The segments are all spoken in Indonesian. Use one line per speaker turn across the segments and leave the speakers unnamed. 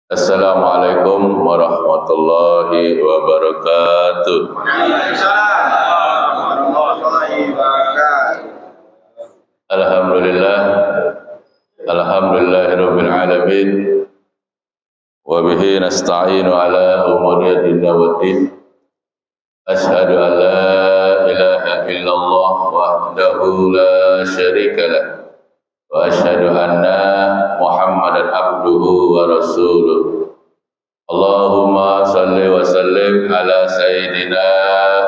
Assalamualaikum warahmatullahi wabarakatuh. Alhamdulillah, alhamdulillahirabbil alamin. Wa bihi nasta'inu ala umuri dinna waddin. Asyhadu an la ilaha illallah wahdahu la syarika lah. Wa asyhadu anna Muhammadan abduhu wa rasuluh. Allahumma salli wa sallim ala sayyidina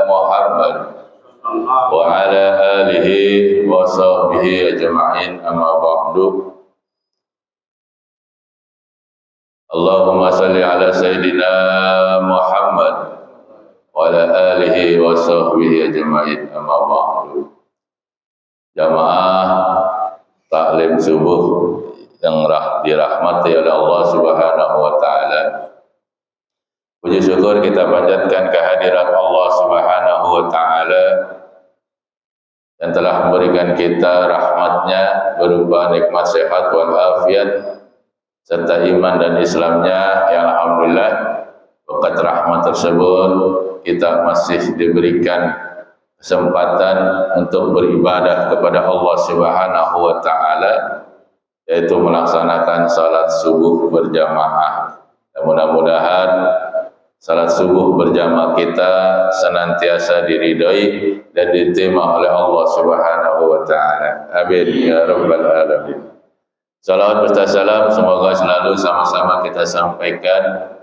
Muhammad wa ala alihi wa sahbihi ajma'in, amma ba'du. Allahumma salli ala sayyidina Muhammad wa ala alihi wa sahbihi ajma'in, amma ba'du. Jamaah taklim subuh yang dirahmati oleh Allah Subhanahu wa taala. Puji syukur kita panjatkan kehadirat Allah Subhanahu wa taala yang telah memberikan kita rahmatnya berupa nikmat sehat wal afiat serta iman dan Islamnya, yang alhamdulillah berkat rahmat tersebut kita masih diberikan kesempatan untuk beribadah kepada Allah Subhanahu wa taala, yaitu melaksanakan salat subuh berjamaah. Dan mudah-mudahan salat subuh berjamaah kita senantiasa diridhoi dan diterima oleh Allah Subhanahu wa taala. Amin ya rabbal alamin. Salawat serta salam semoga selalu sama-sama kita sampaikan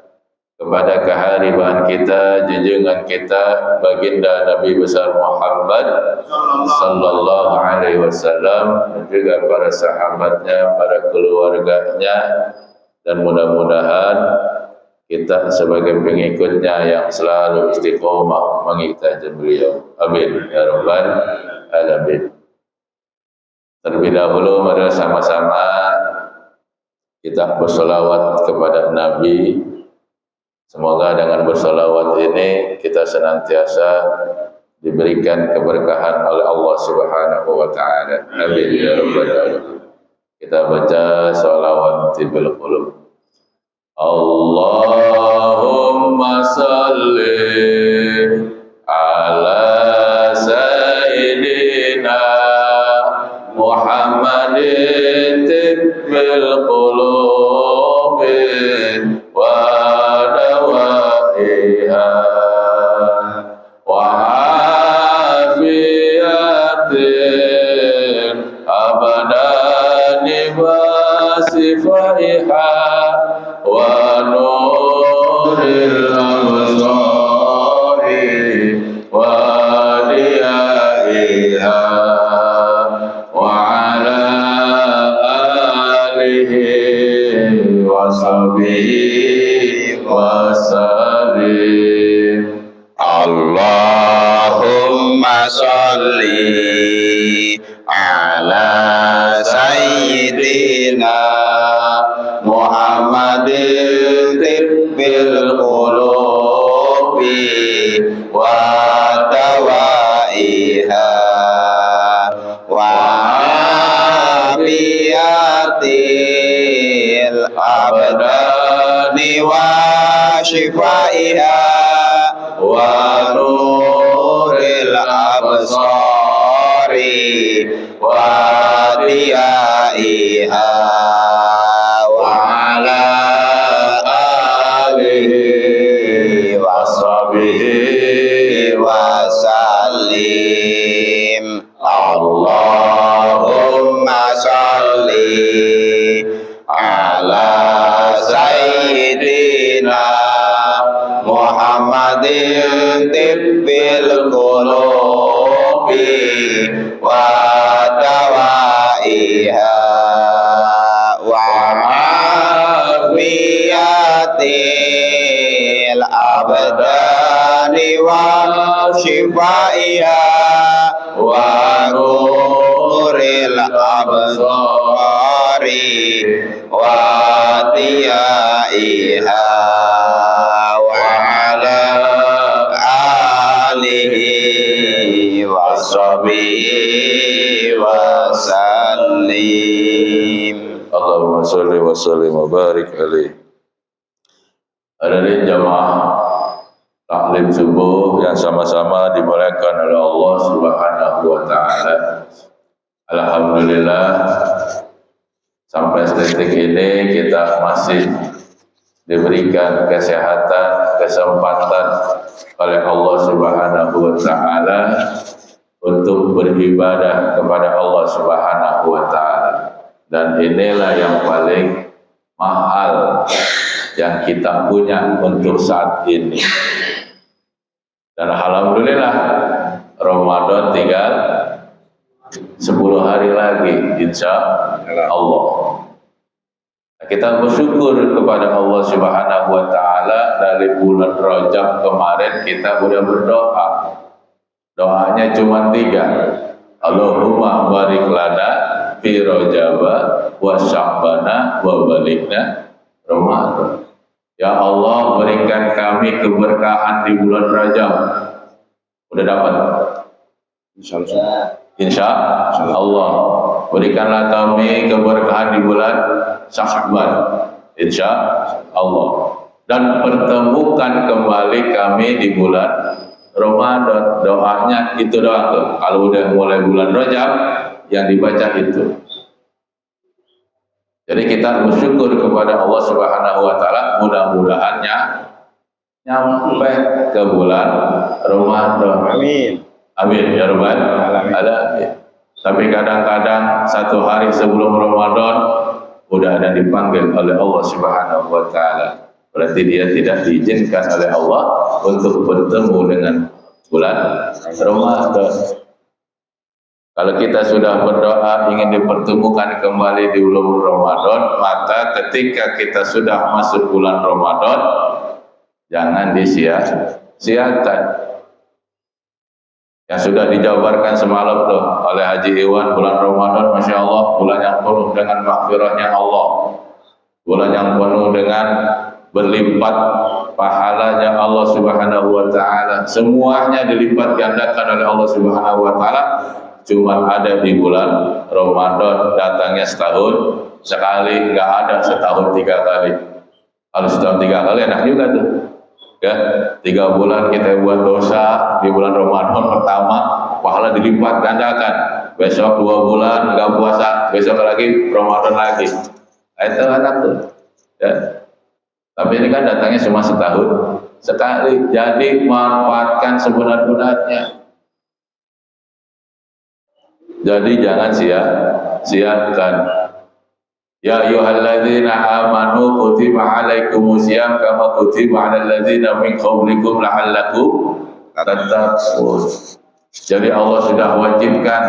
kepada kehariban kita, junjungan kita, baginda Nabi besar Muhammad sallallahu alaihi wasallam, dan juga para sahabatnya, para keluarganya, dan mudah-mudahan kita sebagai pengikutnya yang selalu istiqomah mengikuti beliau. Amin ya rabbal alamin. Terlebih dahulu mari sama-sama kita bersolawat kepada Nabi. Semoga dengan bersolawat ini kita senantiasa diberikan keberkahan oleh Allah Subhanahu wa taala. Amin ya rabbal alamin. Kita baca sholawat bil qulub. Allahumma salli ala sayyidina Muhammadin bil qulub wa sifaiha wa nuril absari wa diyaiha wa ala alihi wa sahbihi wa sallim.
Allahumma salli ala sayyidina Muhammadin tibbil qulubi wa dawaiha wa afiyatil abdani wa shifaiha wa nuril absari wa diyaiha wa ala alihi wa sahbihi wa sallim. Allahumma salli ala sayyidina Muhammadin tibbil qulubi wa dawaiha wa afiyatil abdani wa shifaiha wa nuril absari wa diyaiha wa ala alihi wa sahbihi wa sallim.
Allahumma sholli wa sallim wa barik alaihi. Hadirin jamaah taklim subuh yang sama-sama dimuliakan oleh Allah Subhanahu wa taala. Alhamdulillah sampai detik ini kita masih diberikan kesehatan, kesempatan oleh Allah Subhanahu wa taala untuk beribadah kepada Allah Subhanahu wa taala. Dan inilah yang paling mahal yang kita punya untuk saat ini. Dan alhamdulillah Ramadan tinggal 10 hari lagi insya Allah. Kita bersyukur kepada Allah Subhanahu wa taala, dari bulan Rajab kemarin kita sudah berdoa. Doanya cuma 3. Allahumma barik lana fi Rajab wa Sya'bana wa balikna Ramadan. Ya Allah, berikan kami keberkahan di bulan Rajab. Udah dapat? Insya Allah. Berikanlah kami keberkahan di bulan Sya'ban. Insya Allah. Dan pertemukan kembali kami di bulan Ramadan. Doanya itu doa tuh. Kalau udah mulai bulan Rajab, yang dibaca itu. Jadi kita bersyukur kepada Allah Subhanahu wa taala, mudah-mudahannya nyampe ke bulan Ramadan. Amin. Amin ya rabbal alamin. Tapi kadang-kadang 1 hari sebelum Ramadan udah ada dipanggil oleh Allah Subhanahu wa taala. Berarti dia tidak diizinkan oleh Allah untuk bertemu dengan bulan Ramadan. Kalau kita sudah berdoa ingin dipertemukan kembali di bulan Ramadan, maka ketika kita sudah masuk bulan Ramadan, jangan disia-siakan. Yang sudah dijabarkan semalam tuh oleh Haji Iwan, bulan Ramadan, Masya Allah, bulan yang penuh dengan maghfirahnya Allah, bulan yang penuh dengan berlipat pahalanya Allah Subhanahu wa taala. Semuanya dilipat gandakan oleh Allah Subhanahu wa taala. Cuma ada di bulan Ramadan, datangnya setahun sekali, nggak ada setahun 3 kali. Kalau setahun 3 kali enak juga tuh. Ya, 3 bulan kita buat dosa di bulan Ramadan pertama, pahala dilipat gandakan. Besok 2 bulan nggak puasa, besok lagi Ramadan lagi. Itu enak tuh. Ya. Tapi ini kan datangnya cuma setahun sekali. Jadi manfaatkan sebenar-benarnya. Jadi jangan sia-siakan. Ya ayyuhalladzina amanu kutiba alaikumusiyam kama kutiba alal ladzina min qablikum la'allakum tattaqun. Jadi Allah sudah wajibkan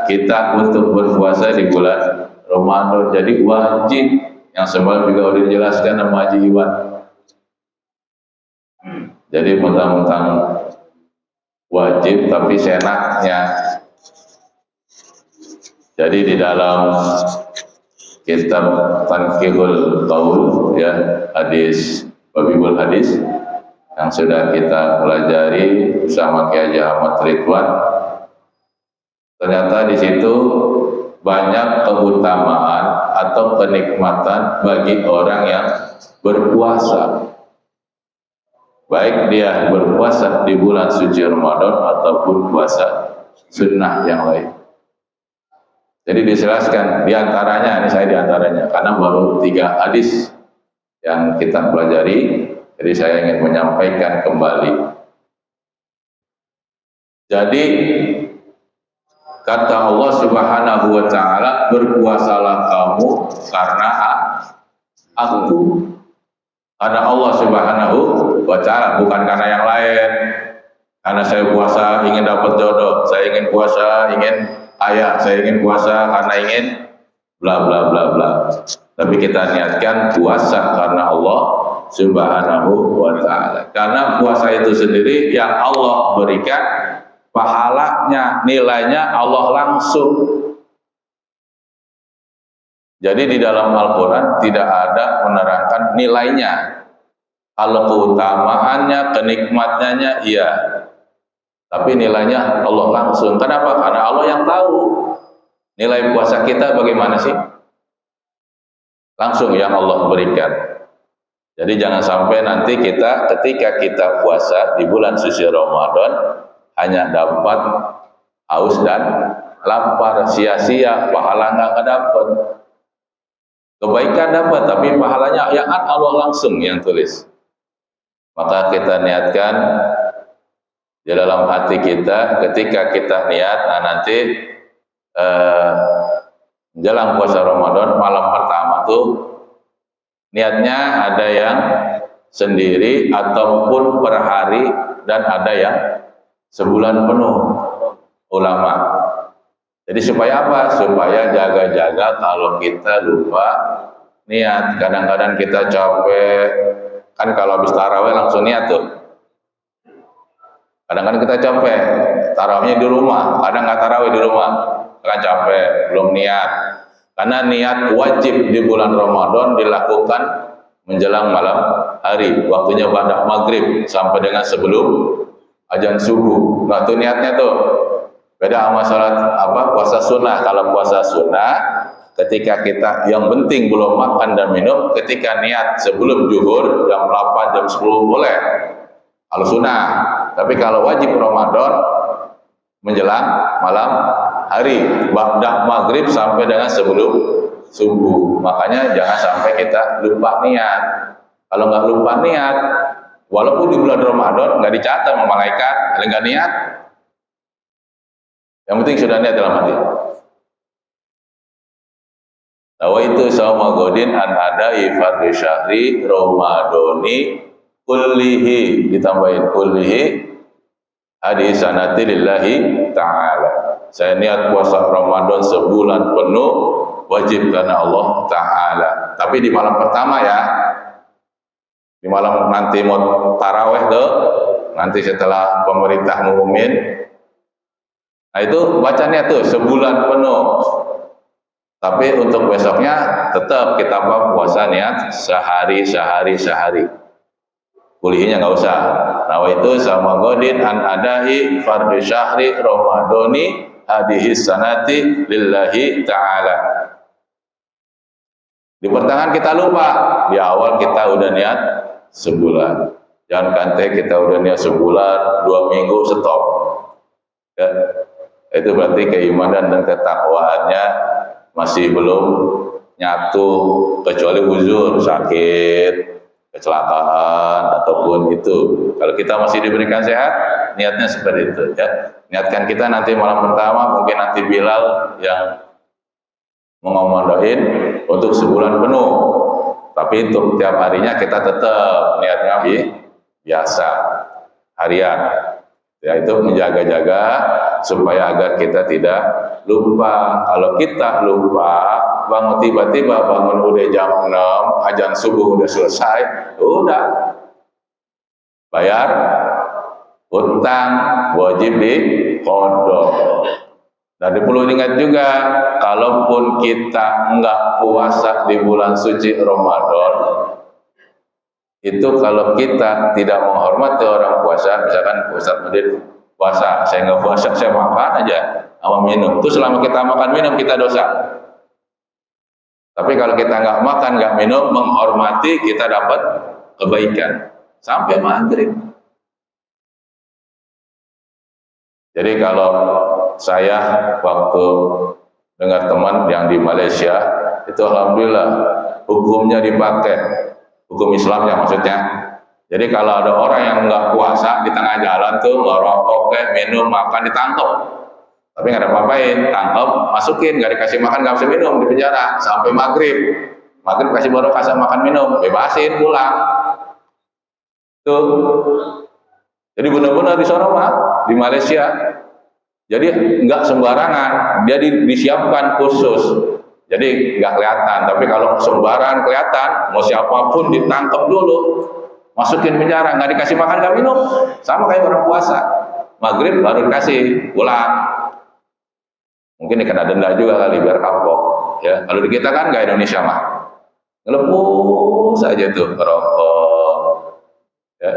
kita untuk berpuasa di bulan Ramadan. Jadi wajib, yang semalam juga sudah dijelaskan sama Haji Iwan. Jadi mentang-mentang wajib tapi senaknya. Jadi di dalam kitab Tanqihul Qaul, ya, hadis Babibul Hadis yang sudah kita pelajari bersama Kiai Haji Ahmad Ridwan, ternyata di situ banyak keutamaan atau kenikmatan bagi orang yang berpuasa. Baik dia berpuasa di bulan suci Ramadan ataupun puasa sunnah yang lain. Jadi dijelaskan diantaranya, ini saya diantaranya, karena baru 3 hadis yang kita pelajari, jadi saya ingin menyampaikan kembali. Jadi kata Allah Subhanahu wa taala, berpuasalah kamu karena aku. Karena Allah Subhanahu wa taala, bukan karena yang lain. Karena saya puasa ingin dapat jodoh, saya ingin puasa ingin ayah, saya ingin puasa karena ingin bla bla bla bla. Tapi kita niatkan puasa karena Allah Subhanahu wa taala. Karena puasa itu sendiri yang Allah berikan pahalanya, nilainya Allah langsung. Jadi di dalam Al-Qur'an tidak ada menerangkan nilainya. Kalau keutamaannya, kenikmatannya iya. Tapi nilainya Allah langsung. Kenapa? Karena Allah yang tahu nilai puasa kita bagaimana sih. Langsung yang Allah berikan. Jadi jangan sampai nanti kita ketika kita puasa di bulan suci Ramadan hanya dapat haus dan lapar, sia-sia, pahala nggak dapat. Kebaikan dapat, tapi pahalanya yang Allah langsung yang tulis. Maka kita niatkan di dalam hati kita, ketika kita niat, nah nanti menjelang puasa Ramadan malam pertama tuh niatnya ada yang sendiri ataupun per hari dan ada yang sebulan penuh ulama. Jadi supaya apa? Supaya jaga-jaga kalau kita lupa niat. Kadang-kadang kita capek, kan kalau habis tarawih langsung niat tuh. Kadang-kadang kita capek, tarawihnya di rumah, kadang nggak tarawih di rumah, kan capek, belum niat. Karena niat wajib di bulan Ramadan dilakukan menjelang malam hari, waktunya ba'da maghrib sampai dengan sebelum azan subuh. Nah itu niatnya tuh. Beda sama salat puasa sunnah. Kalau puasa sunnah, ketika kita yang penting belum makan dan minum, ketika niat sebelum zuhur jam 8 jam 10 boleh. Kalau sunnah. Tapi kalau wajib Ramadan menjelang malam hari, ba'da maghrib sampai dengan sebelum subuh. Makanya jangan sampai kita lupa niat. Kalau nggak lupa niat, walaupun di bulan Ramadan nggak dicatat sama malaikat, ada nggak niat. Yang penting sudah niat dalam hati. Nawa itu sama godin an adai fardhu syahri Ramadhani kullihi, ditambahin kullihi hadisanati lillahi ta'ala. Saya niat puasa Ramadan sebulan penuh wajib karena Allah Ta'ala. Tapi di malam pertama ya, di malam nanti mau taraweh tuh, nanti setelah pemerintah ngumumin, nah itu bacanya tuh sebulan penuh. Tapi untuk besoknya tetap kita puasa niat sehari. Kuliahnya nggak usah. Nah itu sama godin an adahi fardhu syahri Ramadhani hadhihi sanati lillahi ta'ala. Di pertengahan kita lupa, di awal kita udah niat sebulan. Jangan kante kita udah niat sebulan, 2 minggu stop. Ya. Itu berarti keimanan dan ketakwaannya masih belum nyatu, kecuali uzur, sakit, kecelakaan ataupun itu. Kalau kita masih diberikan sehat, niatnya seperti itu ya. Niatkan kita nanti malam pertama, mungkin nanti Bilal yang mengomandoin untuk sebulan penuh. Tapi untuk tiap harinya kita tetap niatnya biasa harian. Ya itu menjaga-jaga supaya agar kita tidak lupa. Kalau kita lupa, bangun tiba-tiba bangun udah jam 6, azan subuh udah selesai, udah bayar utang wajib diqodok. Dan perlu ingat juga, kalaupun kita enggak puasa di bulan suci Ramadan, itu kalau kita tidak menghormati orang puasa, misalkan Ustaz Mudin puasa, saya nggak puasa, saya makan aja sama minum, itu selama kita makan minum kita dosa. Tapi kalau kita nggak makan, nggak minum, menghormati, kita dapat kebaikan sampai maghrib. Jadi kalau saya waktu dengar teman yang di Malaysia, itu alhamdulillah hukumnya dipakai, hukum Islamnya maksudnya. Jadi kalau ada orang yang nggak puasa di tengah jalan tuh ngerokok, minum, makan, ditangkap. Tapi nggak ada apa-apain, tangkap, masukin, nggak dikasih makan, nggak bisa minum, di penjara sampai maghrib. Maghrib kasih baru kasih makan minum, bebasin pulang. Tuh. Jadi benar-benar di sana mah di Malaysia. Jadi nggak sembarangan, dia disiapkan khusus. Jadi nggak kelihatan. Tapi kalau sembarangan kelihatan, mau siapapun ditangkap dulu, masukin penjara, nggak dikasih makan, nggak minum, sama kayak orang puasa. Maghrib baru dikasih pulang. Mungkin dikena denda juga kali biar kapok. Ya, kalau di kita kan nggak Indonesia mah, ngelepus saja tuh rokok. Ya.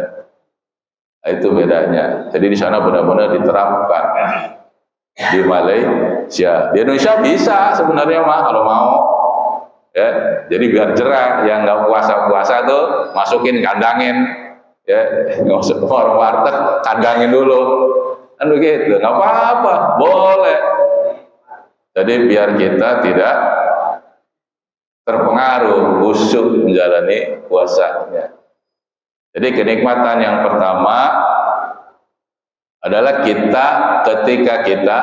Nah, itu bedanya. Jadi di sana benar-benar diterapkan. Di Malaysia, di Indonesia bisa sebenarnya mah kalau mau. Ya, jadi biar jerah yang nggak puasa tuh, masukin, kandangin, ya nggak usah ke warung warteg, kandangin dulu, kan begitu, nggak apa-apa, boleh. Jadi biar kita tidak terpengaruh, khusyuk menjalani puasanya. Jadi kenikmatan yang pertama adalah kita ketika kita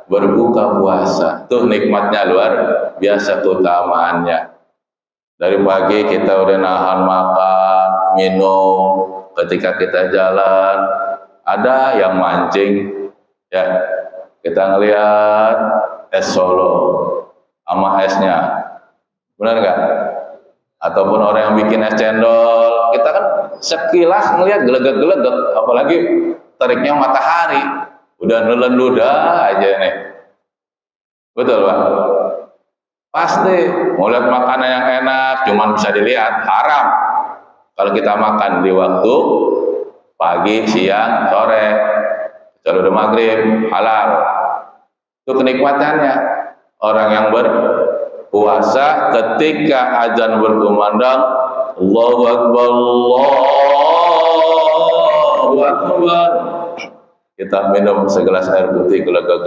berbuka puasa. Tuh nikmatnya luar biasa keutamaannya. Dari pagi kita udah nahan makan, minum, ketika kita jalan, ada yang mancing, ya kita ngelihat es Solo sama esnya, benar nggak? Ataupun orang yang bikin es cendol, kita kan sekilas ngelihat gelegek-gelegek, apalagi teriknya matahari, udah nelen ludah aja nih, betul Pak? Pasti mau lihat makanan yang enak, cuman bisa dilihat, haram kalau kita makan di waktu pagi, siang, sore, kalau udah maghrib, halal. Itu kenikmatannya orang yang berpuasa ketika azan berkumandang, Allahu Akbar, Allahu Akbar, kita minum segelas air putih, gelegek,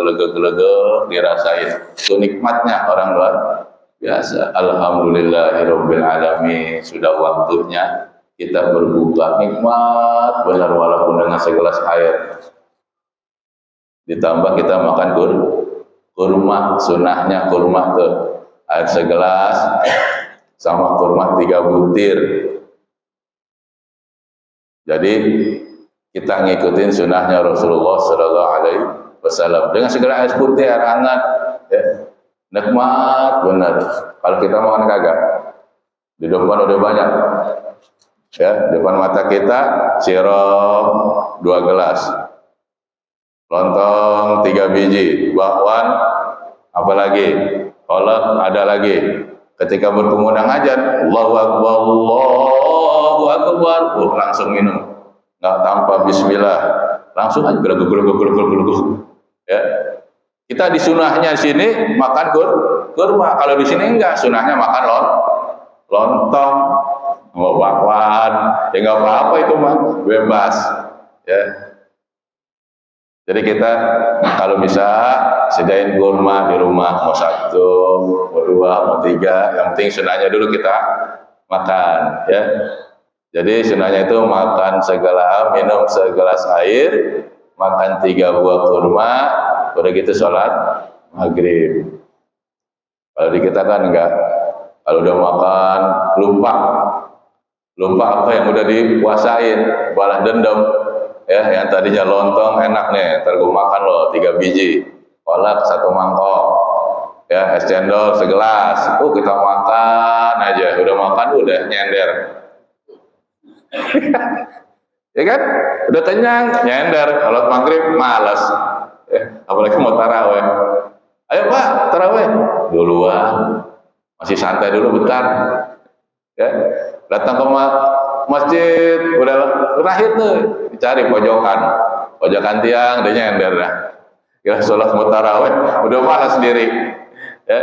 dirasain. Itu nikmatnya orang luar biasa. Alhamdulillahirabbil alamin, sudah waktunya kita berbuka, nikmat benar walaupun dengan segelas air. Ditambah kita makan kurma, sunahnya kurma tuh, air segelas sama kurma 3 butir. Jadi kita ngikutin sunahnya Rasulullah Sallallahu Alaihi Wasallam dengan segala air putih, air hangat, ya. Nikmat benar. Kalau kita makan kagak, di depan udah banyak, ya, depan mata kita sirup 2 gelas, lontong 3 biji, bakwan, apalagi, kolak ada lagi. Ketika berkumandang azan, Allahu Akbar, Allahu Akbar, langsung minum. Nggak tanpa bismillah, langsung aja gelegek, ya. Kita di sunahnya sini makan kurma, kalau di sini enggak, sunahnya makan lontong, mau bakwan, ya nggak apa-apa itu mah, bebas, ya. Jadi kita kalau bisa sediain kurma di rumah, mau 1, mau 2, mau 3, yang penting sunahnya dulu kita makan, ya. Jadi sunahnya itu makan segelas, minum segelas air, makan 3 buah kurma, udah gitu sholat maghrib. Kalau di kita kan enggak, kalau udah makan lupa apa yang udah dipuasain, balas dendam, ya, yang tadinya lontong enak nih, ntar gue makan loh 3 biji, kolak 1 mangkok, ya, es cendol segelas, kita makan aja, udah makan udah nyender. Ya kan, udah kenyang, nyender. Kalau maghrib malas, apalagi mau taraweh. Ayo Pak, taraweh duluan, masih santai dulu bentar, ya. Datang ke masjid, udah terakhir tuh, dicari pojokan tiang, dia nyender dah. Kira sholat mau taraweh, udah malas sendiri, ya.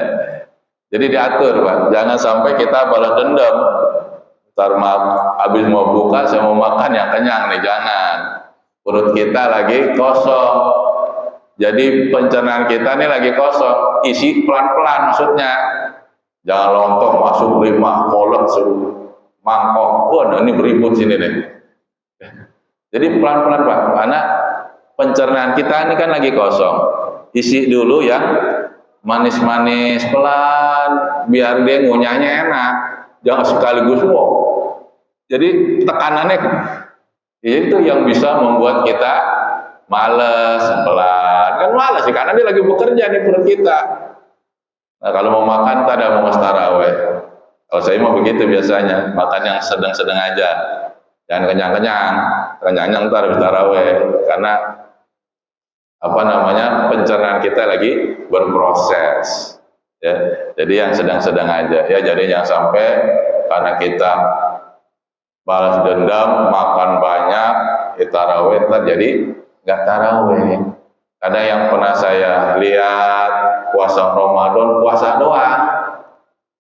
Jadi diatur Pak, jangan sampai kita balas dendam. Ntar habis mau buka, saya mau makan yang kenyang nih, jangan. Perut kita lagi kosong. Jadi pencernaan kita nih lagi kosong. Isi pelan-pelan maksudnya. Jangan lontong masuk 5, kolak mangkok. Wah, ini beribut sini nih. Jadi pelan-pelan Pak, karena pencernaan kita ini kan lagi kosong. Isi dulu yang manis-manis pelan, biar dia ngunyahnya enak. Jangan sekaligus wow. Jadi tekanannya itu yang bisa membuat kita males, pelan. Kan males sih, karena dia lagi bekerja nih perut kita. Nah kalau mau makan, tak ada mau taraweh. Kalau saya mau begitu biasanya, makan yang sedang-sedang aja. Jangan kenyang-kenyang, kenyang-kenyang ntar habis taraweh. Karena apa namanya, pencernaan kita lagi berproses. Ya, jadi yang sedang-sedang aja. Ya, jadi jangan sampai karena kita balas dendam, makan banyak, taraweh, jadi nggak taraweh. Karena yang pernah saya lihat puasa Ramadan, puasa doang,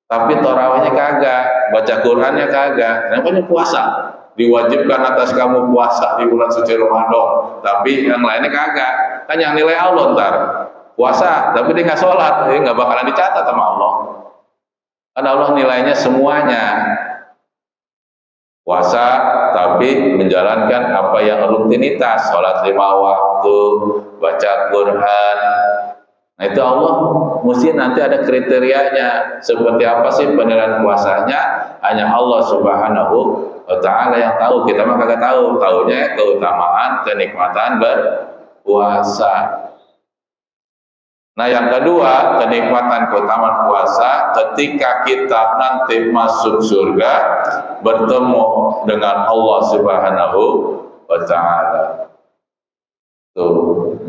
tapi tarawihnya kagak, baca Qur'annya kagak. Namanya puasa. Diwajibkan atas kamu puasa di bulan suci Ramadan, tapi yang lainnya kagak. Kan yang nilai Allah ntar. Puasa, tapi dia nggak sholat, dia nggak bakalan dicatat sama Allah. Karena Allah nilainya semuanya. Puasa, tapi menjalankan apa yang rutinitas, sholat 5 waktu, baca Qur'an. Nah itu Allah mesti nanti ada kriterianya. Seperti apa sih penilaian puasanya? Hanya Allah Subhanahu wa Ta'ala yang tahu. Kita mah kagak tahu. Taunya keutamaan, kenikmatan berpuasa. Nah yang kedua, kenikmatan keutamaan puasa ketika kita nanti masuk surga bertemu dengan Allah Subhanahu wa Ta'ala. Tuh,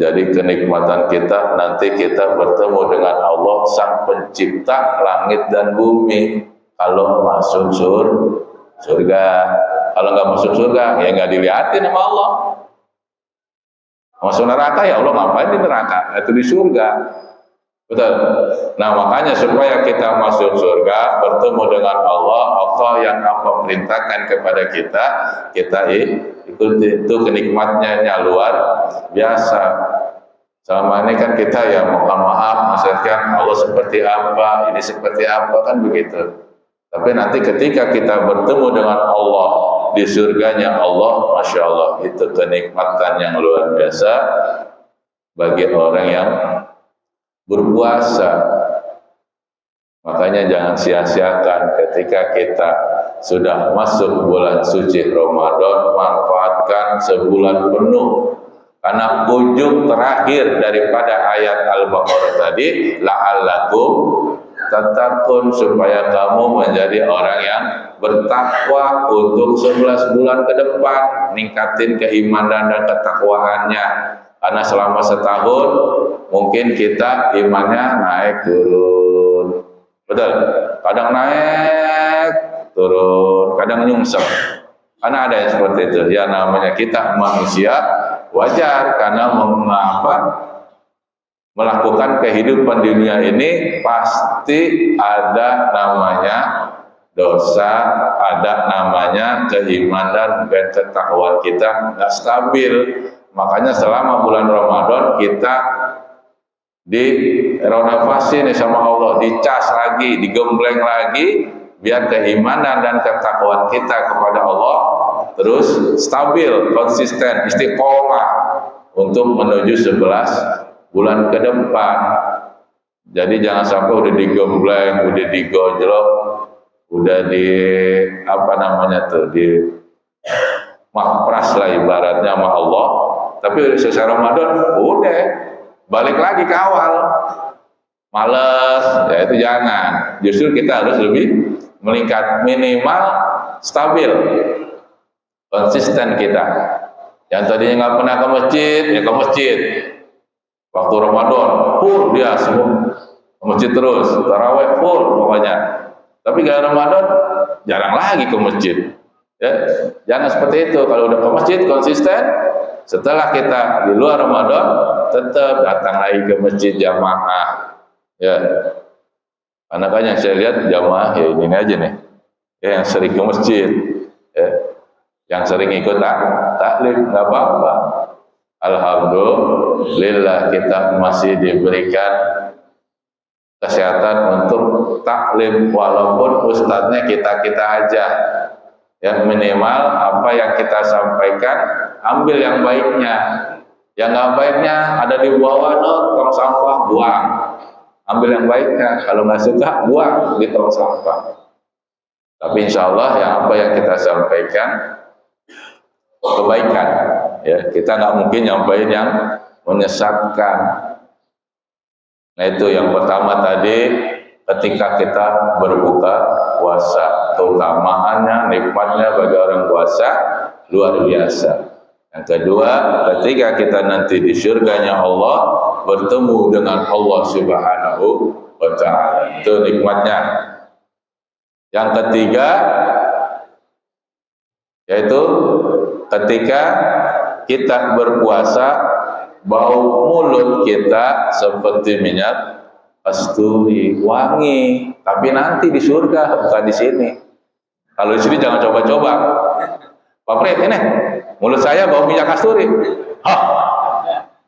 jadi kenikmatan kita nanti kita bertemu dengan Allah Sang Pencipta langit dan bumi. Kalau masuk surga, kalau nggak masuk surga ya nggak dilihatin sama Allah. Masuk neraka ya Allah ngapain di neraka? Itu di surga. Betul. Nah makanya supaya kita masuk surga bertemu dengan Allah, Allah yang apa perintahkan kepada kita ikuti. Itu kenikmatnya luar biasa. Selama ini kan kita ya mohon maaf maksudkan Allah seperti apa, ini seperti apa kan begitu. Tapi nanti ketika kita bertemu dengan Allah di surganya Allah, Masya Allah itu kenikmatan yang luar biasa bagi orang yang berpuasa. Makanya jangan sia-siakan ketika kita sudah masuk bulan suci Ramadan, manfaatkan sebulan penuh. Karena ujung terakhir daripada ayat Al-Baqarah tadi, la'allakum tattaqun, supaya kamu menjadi orang yang bertakwa untuk 11 bulan ke depan, ningkatin keimanan dan ketakwaannya. Karena selama setahun mungkin kita imannya naik turun. Betul? Kadang naik turun, kadang nyungsep. Karena ada yang seperti itu. Ya namanya kita manusia, wajar karena melakukan kehidupan dunia ini pasti ada namanya dosa, ada namanya keimanan dan ketakwaan kita nggak stabil. Makanya selama bulan Ramadan kita direnovasi nih sama Allah, dicas lagi, digembleng lagi, biar keimanan dan ketakwaan kita kepada Allah terus stabil, konsisten, istiqomah untuk menuju 11 bulan ke depan. Jadi jangan sampai udah digembleng, udah digojlok, udah di di makpras lah ibaratnya sama Allah. Tapi udah selesai Ramadan, udah balik lagi ke awal. Males, ya itu jangan. Justru kita harus lebih meningkat, minimal stabil, konsisten kita. Yang tadinya nggak pernah ke masjid, ya ke masjid. Waktu Ramadan, full dia semua ke masjid terus, tarawih full pokoknya. Tapi gak Ramadan, jarang lagi ke masjid. Ya, jangan seperti itu. Kalau udah ke masjid konsisten, setelah kita di luar Ramadan, tetap datang lagi ke masjid jamaah. Ya, karena kan yang saya lihat jamaah ya ini aja nih, ya, yang sering ke masjid, ya, yang sering ikut taklim nggak apa-apa. Alhamdulillah kita masih diberikan kesehatan untuk taklim walaupun ustadznya kita aja. Ya minimal apa yang kita sampaikan ambil yang baiknya, yang nggak baiknya ada di bawah tong sampah buang. Ambil yang baiknya, kalau nggak suka buang di tong sampah. Tapi insya Allah ya apa yang kita sampaikan kebaikan. Ya kita nggak mungkin nyampaikan yang menyesatkan. Nah itu yang pertama tadi ketika kita berbuka puasa, keutamaannya, nikmatnya bagi orang puasa luar biasa. Yang kedua, ketika kita nanti di surganya Allah bertemu dengan Allah Subhanahu wa Ta'ala, itu nikmatnya. Yang ketiga yaitu ketika kita berpuasa bau mulut kita seperti minyak kasturi, wangi. Tapi nanti di surga, bukan di sini. Kalau di sini jangan coba-coba. Pak Fred, ini mulut saya bau minyak kasturi. Hah,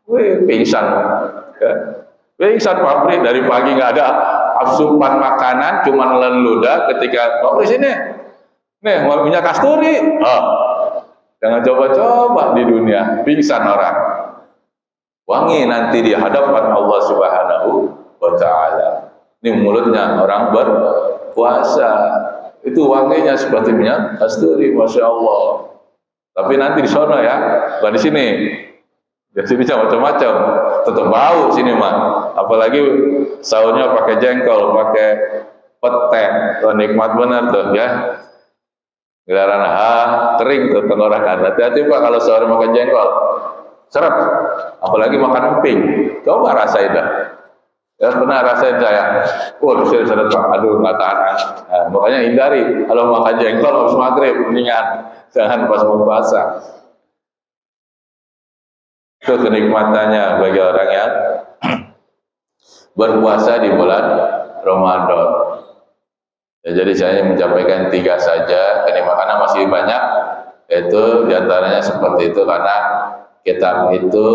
wih, pingsan. Ya. Pingsan Pak Fred, dari pagi nggak ada asupan makanan, cuma nelen ludah. Ketika Pak Fred sini, nih minyak kasturi. Hah, jangan coba-coba di dunia, pingsan orang. Wangi nanti di hadapan Allah Subhanahu wa Ta'ala. Ini mulutnya orang berpuasa, itu wanginya seperti minyak kasturi, masya Allah. Tapi nanti di sana ya, bukan di sini. Di sini macam-macam, tetap bau sini mah. Apalagi sahurnya pakai jengkol, pakai pete, nikmat benar tuh ya. Giliran kering tuh tenggorokan. Hati-hati Pak kalau sahur makan jengkol, seret. Apalagi makan emping, coba rasain dah. Ya pernah rasain saya, seret Pak, aduh nggak tahan. Nah, makanya hindari kalau makan jengkol habis maghrib, mendingan jangan pas mau puasa. Itu kenikmatannya bagi orang yang berpuasa di bulan Ramadan. Ya, jadi saya menyampaikan 3 saja, kenikmatannya masih banyak, yaitu diantaranya seperti itu karena kitab itu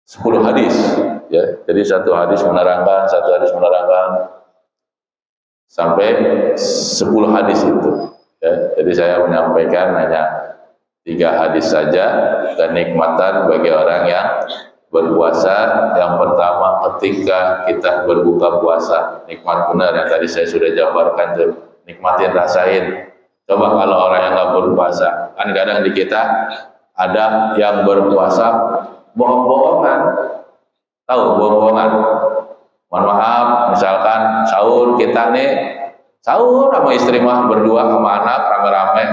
10 hadis. Ya, jadi satu hadis menerangkan sampai 10 hadis itu. Ya, jadi saya menyampaikan hanya 3 hadis saja, kenikmatan bagi orang yang berpuasa. Yang pertama, ketika kita berbuka puasa, nikmat benar yang tadi saya sudah jabarkan tuh, nikmatin, rasain. Coba kalau orang yang nggak berpuasa, kan kadang di kita ada yang berpuasa bohong-bohongan. Tahu bohong-bohongan? Mohon maaf, misalkan sahur kita nih, sahur sama istri mah berdua sama anak rame-rame.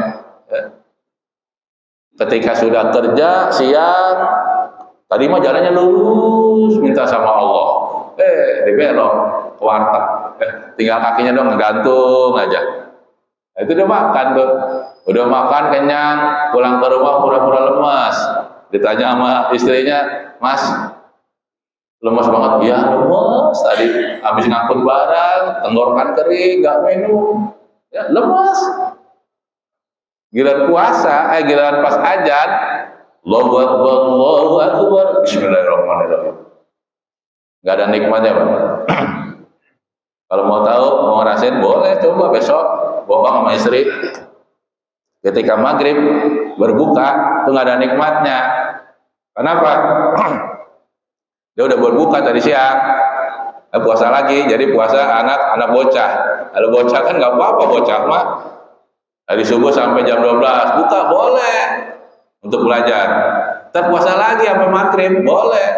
Ketika sudah kerja siang, tadi mah jalannya lurus, minta sama Allah. Dibelok ke warteg. Tinggal kakinya dong ngegantung aja. Nah, itu udah makan tuh. Udah makan kenyang, pulang ke rumah pura-pura lemas. Ditanya sama istrinya, "Mas, lemas banget?" "Iya, lemas. Tadi habis ngangkut barang, tenggorokan kering, nggak minum." Ya, lemas. Giliran puasa, giliran pas azan, Allahu Akbar, Allahu Akbar, Bismillahirrahmanirrahim. Nggak ada nikmatnya, Pak. Kalau mau tahu, mau ngerasain, boleh coba besok bohong sama istri. Ketika maghrib berbuka, itu nggak ada nikmatnya. Kenapa? Dia udah berbuka tadi siang, puasa lagi, jadi puasa anak bocah. Kalau bocah kan nggak apa-apa, bocah mah dari subuh sampai jam 12 buka boleh untuk belajar. Ntar puasa lagi sampai maghrib boleh.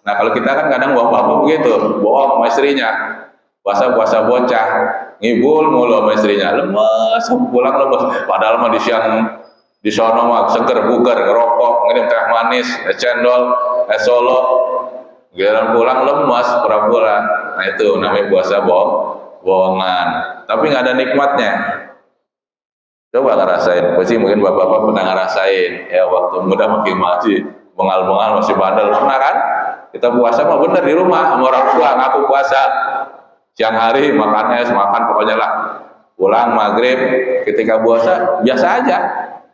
Nah kalau kita kan kadang bapak-bapak begitu, bohong sama istrinya. Puasa bocah, ngibul mulu sama istrinya, lemes, pulang lemes. Padahal mah di siang di sono mah seger bugar, ngerokok, ngirim teh manis, cendol, solo. Giliran pulang lemes, pura-pura. Nah itu namanya puasa bohongan. Tapi nggak ada nikmatnya. Coba ngerasain, pasti mungkin bapak-bapak pernah ngerasain. Ya waktu muda makin masih bengal-bengal, masih bandel, pernah kan? Kita puasa mah bener di rumah sama orang tua, ngaku puasa. Siang hari makan es, makan pokoknya lah. Pulang maghrib, ketika puasa biasa aja.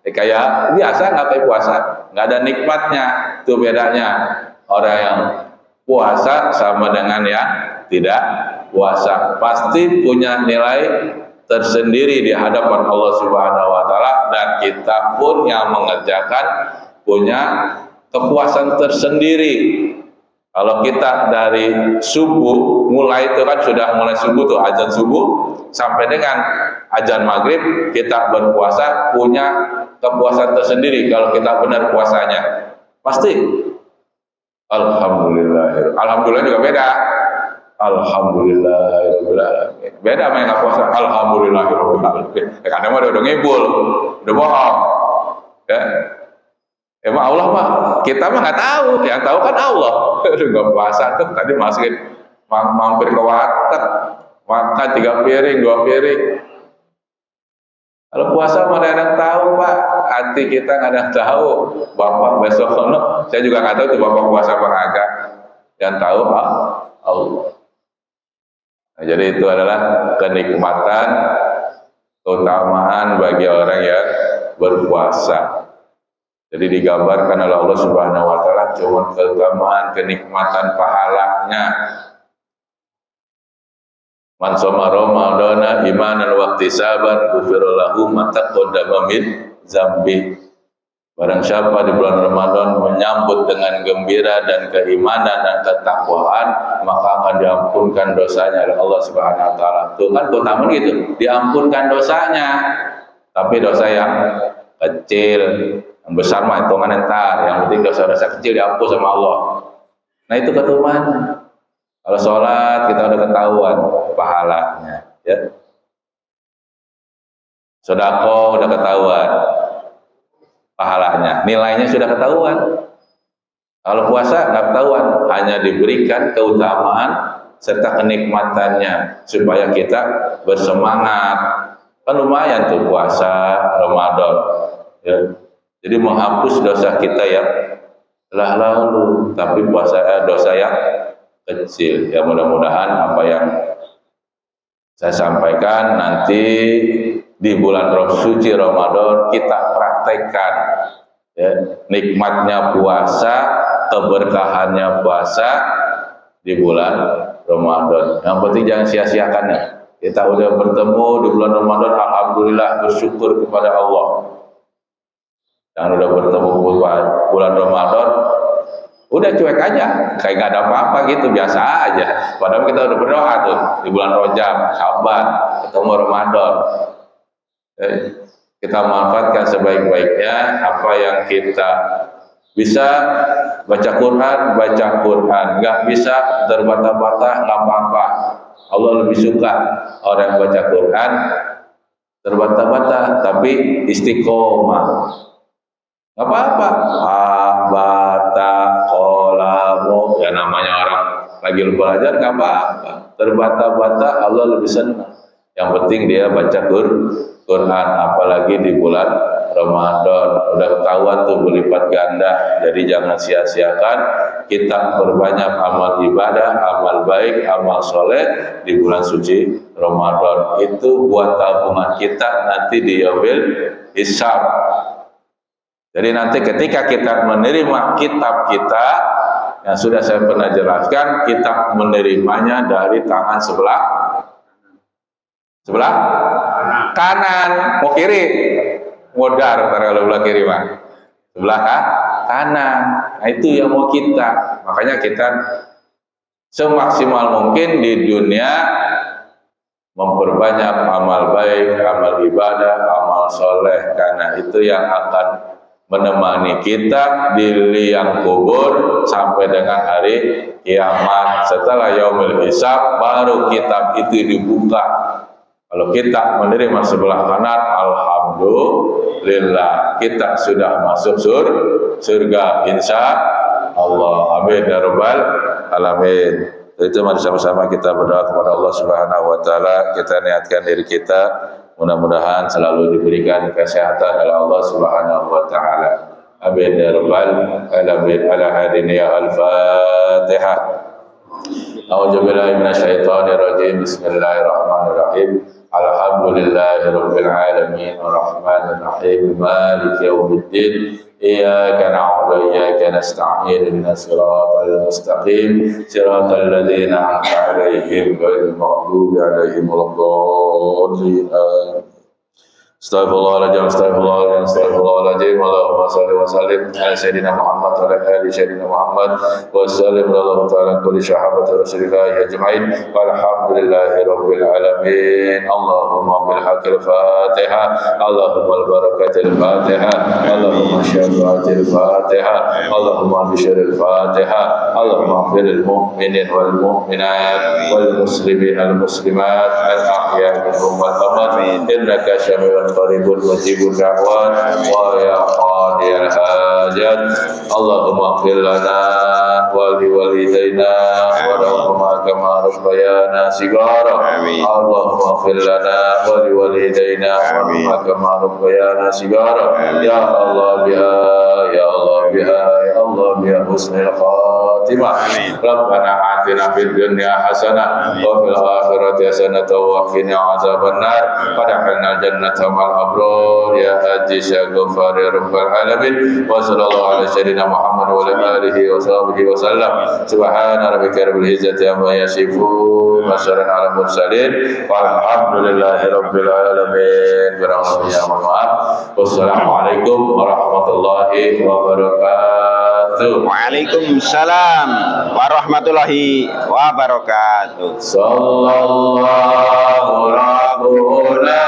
Kayak biasa nggak kayak puasa, nggak ada nikmatnya. Itu bedanya orang yang puasa sama dengan yang tidak puasa. Pasti punya nilai tersendiri di hadapan Allah Subhanahu wa Ta'ala, dan kita pun yang mengerjakan punya kepuasan tersendiri. Kalau kita dari subuh mulai itu kan sudah mulai subuh tuh, azan subuh sampai dengan azan maghrib, kita berpuasa punya kepuasan tersendiri. Kalau kita benar puasanya pasti alhamdulillah. Alhamdulillah juga beda. Alhamdulillahirabbil alamin. Beda sama yang nggak puasa. Alhamdulillahirabbil alamin. Kadang mah udah ngibul, udah bohong. Ya. Emang Allah mah kita mah nggak tahu. Yang tahu kan Allah. Udah nggak puasa tuh tadi masukin mampir ke warteg, makan 3 piring, 2 piring. Kalau puasa mah ada yang tahu, Pak. Hati kita nggak ada yang tahu. Bapak besok saya juga nggak tahu tuh bapak puasa apa enggak. Yang tahu Allah. Nah, jadi itu adalah kenikmatan, keutamaan bagi orang yang berpuasa. Jadi digambarkan oleh Allah Subhanahu wa taala cuma keutamaan, kenikmatan, pahalanya. Man shoma ramadhana imanan wa ihtisaban ghufira lahu ma taqaddama min dzambi. Barang siapa di bulan Ramadan menyambut dengan gembira dan keimanan dan ketakwaan, maka akan diampunkan dosanya oleh Allah Subhanahu wa taala. Tuh kan keutamaan gitu, diampunkan dosanya. Tapi dosa yang kecil, yang besar mah hitungan entar, yang penting dosa-dosa kecil diampun sama Allah. Nah itu keutamaan. Kalau sholat kita udah ketahuan pahalanya, ya. Sedekah udah ketahuan pahalanya, nilainya sudah ketahuan. Kalau puasa nggak ketahuan, hanya diberikan keutamaan serta kenikmatannya supaya kita bersemangat. Kan lumayan tuh puasa Ramadan, ya. Jadi menghapus dosa kita yang telah lalu, tapi puasa dosa yang kecil. Ya mudah-mudahan apa yang saya sampaikan nanti di bulan suci Ramadan kita praktekkan, ya, nikmatnya puasa, keberkahannya puasa di bulan Ramadan. Yang penting jangan sia-siakannya. Kita udah bertemu di bulan Ramadan, alhamdulillah, bersyukur kepada Allah. Yang udah bertemu bulan Ramadan, udah cuek aja, kayak nggak ada apa-apa gitu, biasa aja. Padahal kita udah berdoa tuh di bulan Rajab, Syaban, ketemu Ramadan. Kita manfaatkan sebaik-baiknya apa yang kita bisa. Baca Quran, nggak bisa terbata-bata, nggak apa-apa. Allah lebih suka orang yang baca Quran terbata-bata tapi istiqomah. Nggak apa-apa. Bata, kolamu, ya namanya orang lagi belajar, nggak apa-apa. Terbata-bata Allah lebih senang. Yang penting dia baca Quran, apalagi di bulan Ramadan. Udah ketahuan tuh berlipat ganda. Jadi jangan sia-siakan. Kita berbanyak amal ibadah, amal baik, amal soleh di bulan suci Ramadan. Itu buat tabungan kita nanti di yaumil hisab. Jadi nanti ketika kita menerima kitab kita, yang sudah saya pernah jelaskan, kita menerimanya dari tangan sebelah kanan, mau kiri, modar kalau belah kiri mah, sebelah kanan. Nah itu yang mau kita. Makanya kita semaksimal mungkin di dunia memperbanyak amal baik, amal ibadah, amal soleh, karena itu yang akan menemani kita di liang kubur sampai dengan hari kiamat. Setelah yaumul hisab baru kitab itu dibuka. Kalau kita menerima sebelah kanan, alhamdulillah kita sudah masuk surga insya Allah. Amin ya rabbal alamin. Itu mari sama-sama kita berdoa kepada Allah Subhanahu wa taala. Kita niatkan diri kita, mudah-mudahan selalu diberikan kesehatan oleh Allah Subhanahu wa taala. Amin ya rabbal alamin. Ala hadin ya al-Fatihah. A'udzu billahi minasyaitonir rajim. Bismillahirrahmanirrahim. Alhamdulillahi rabbil alamin arrahmanir rahim maliki yaumiddin. Iyyaka na'budu wa iyyaka nasta'in ihdinas siratal mustaqim siratal ladzina an'amta 'alaihim ghairil maghdubi 'alaihim waladdallin. Astaghfirullahaladzim, astaghfirullahaladzim, astaghfirullahaladzim. Allahumma salli wa sallim ala sayyidina Muhammad wa ala ali sayyidina Muhammad wa sallim ala ta'ala kulli sahabati Rasulillah ajma'in. Walhamdulillahi rabbil alamin. Allahumma bil haqqil Fatihah, Allahumma al barakatil Fatihah, Allahumma syafatil Fatihah, Allahumma bisyaril Fatihah, Allahumma firil mu'minin wal mu'minat wal muslimin wal muslimat al ahya minhum wal amwat innaka syami'un qaribun mujibud da'wat wa ya qadiyal hajat. Allahumma ighfir lana wa li walidayna warhamhuma kama rabbayana shighara. Allahumma ighfir lana wa li walidayna warhamhuma kama rabbayana shighara. Ya Allah biha, ya Allah biha, ya Allah بحسن الخاتمة ربنا آتنا في الدنيا حسنة وفي الآخرة حسنة وقنا عذاب النار وادخلنا الجنة مع الأبرار يا عزيز يا غفار يا رب العالمين وصلى الله على سيدنا محمد وعلى آله وصحبه وسلم سبحان ربك رب العزة عما يصفون وسلام على المرسلين والحمد لله رب العالمين برحمته يا maaf. Wassalamualaikum warahmatullahi wabarakatuh.
Waalaikumsalam warahmatullahi wabarakatuh.
Sallallahu rabbuna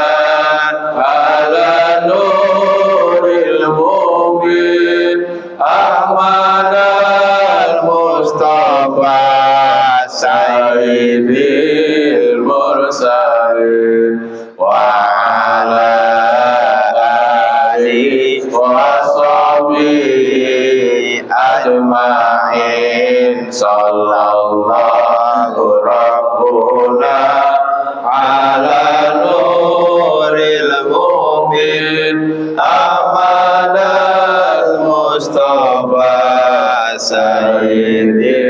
ala nuril mubin Ahmad al-Mustafa Sayyidil Mursalin wa ala ajma'in sallallahu rabbuna ala nuril mubin amanal mustafa sayyidil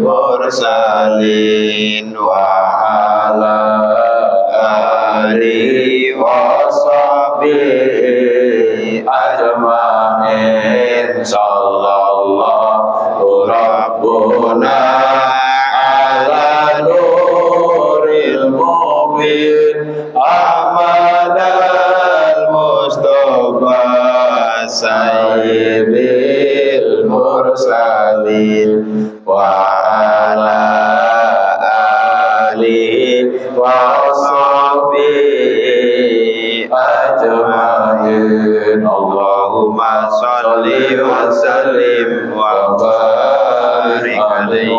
mursalin wa ala alihi wa sahbihi ajma'in sallallahu rabbuna ala nuril mubin amanal mustafa sayyidil mursalin wa ala alihi wa sahbihi ajma'in Allahumma salli wa sallim wa barik alaihi.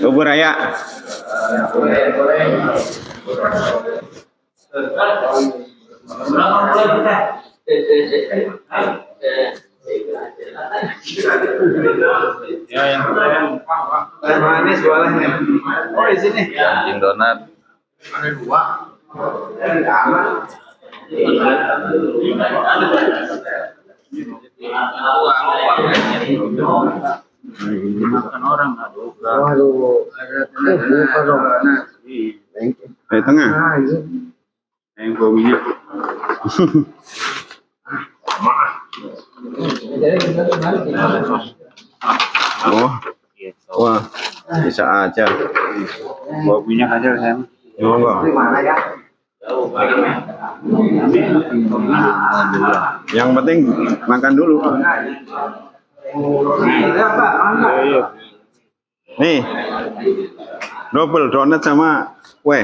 Bubur raya.
Ya, yang manis boleh. Oh, di sini.
Anjing donat.
Ada dua. Aman. Makan orang aduh.
Di tengah. Yang bau minyak. Oh, wah, bisa aja.
Bau minyak aja kan.
Oh, enggak. Yang penting makan dulu. Nih, double donat sama kue.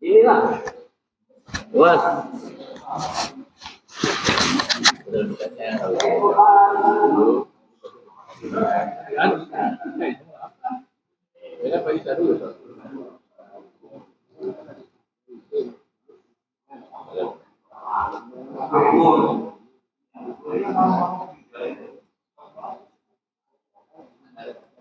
Inilah. Buat. Aku